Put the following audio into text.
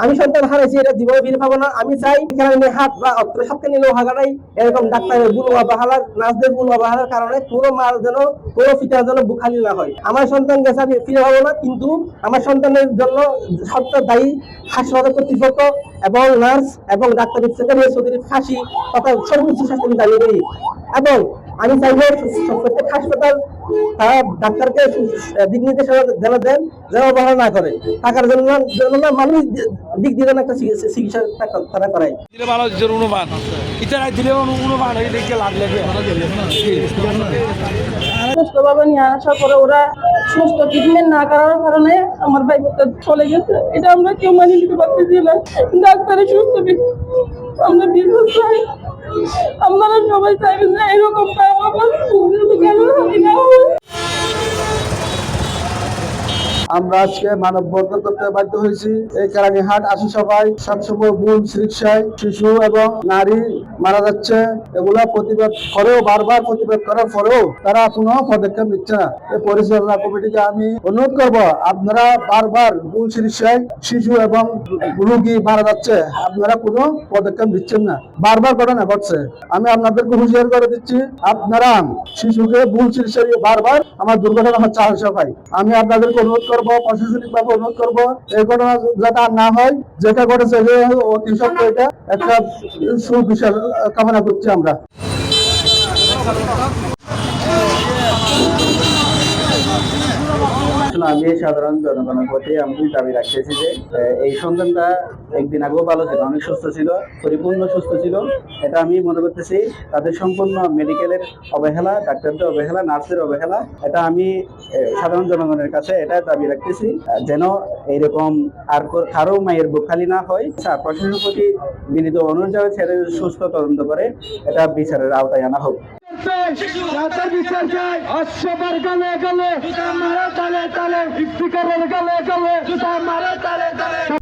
আমি সন্তান হারাইছি, এটা জীবনে ফিরে পাবো না। আমি চাই এখানে হাত বা অত্র সবকে নিলেও হাগাটাই এরকম ডাক্তারের গুণ অবহেলার, নার্সদের গুণ অবহেলার কারণে কোনো মার যেন, কোনো পিতার যেন বুক খালি না হয়। আমার সন্তান গেছে, আমি ফিরে পাবো না, কিন্তু আমার সন্তানের জন্য সবটা দায়ী হাসপাতাল কর্তৃপক্ষ এবং নার্স এবং ডাক্তার চৌধুরীর ফাঁসি তথা সর্বোচ্চ শাস্তি দাবি করি। এবং আমি চাইবো প্রত্যেক হাসপাতাল তারা ডাক্তারকে দিক নির্দেশনা যেন দেন, যেন অবহেলা না করে। টাকার জন্য না, মানুষ দিক দিয়ে একটা চিকিৎসা তারা করায়। দিলে ভালো অনুমান ইতারাই দিলে অনুমান হয়ে দেখে লাভ লাগে। সুস্থভাবে নিয়ে আসার পরে ওরা সুস্থ ট্রিটমেন্ট না করার কারণে আমার ভাই চলে গেছে। এটা আমরা কেউ মানিয়ে নিতে পারতেছি না। ডাক্তারের সুস্থ আমরা বিশ্বাস চাই, আপনারা সবাই চাইবেন যে এরকম আমরা আজকে মানববন্ধন করতে বাধ্য হয়েছি। এই কেরানীহাট আশি সভায় সবসময় ভুল চিকিৎসায় শিশু এবং নারী মারা যাচ্ছে, এগুলা প্রতিবাদ করেও, বারবার প্রতিবাদ করার পরেও তারা কোনো পদক্ষেপ নিচ্ছে না। এই পরিচালনা কমিটিকে আমি অনুরোধ করব, আপনারা বারবার ভুল চিকিৎসায় শিশু এবং রোগী মারা যাচ্ছে, আপনারা কোনো পদক্ষেপ নিচ্ছেন না, বারবার ঘটনা ঘটছে। আমি আপনাদেরকে হুঁশিয়ার করে দিচ্ছি, আপনারা শিশুকে ভুল চিকিৎসা বারবার আমার দুর্ঘটনা হচ্ছে আশি সভায়। আমি আপনাদেরকে অনুরোধ করবো, প্রশাসনিক ভাবে অনুরোধ করবো, এই ঘটনা যাতে আর না হয়। যেটা ঘটেছে অতি সত্য, এটা একটা সুবিচার কামনা করছি আমরা। আমি সাধারণ জনগণের প্রতি আমি দাবি রাখতেছি যে এই সন্তানটা একদিন আগেও ভালো ছিল, অনেক সুস্থ ছিল, পরিপূর্ণ সুস্থ ছিল। এটা আমি মনে করতেছি তাদের সম্পূর্ণ মেডিকেলের অবহেলা, ডাক্তারদের অবহেলা, নার্সের অবহেলা। এটা আমি সাধারণ জনগণের কাছে এটা দাবি রাখতেছি, যেন এইরকম আর কারো মায়ের বুক খালি না হয়। প্রশাসনের প্রতি বিনীত অনুরোধ জানাচ্ছি, এটা সুস্থ তদন্ত করে এটা বিচারের আওতায় আনা হোক। বিচার চাই, অশ্ববার গালে গালে, মারা তালে তালে, ইফতিকারের গালে গালে, মারা তালে তালে।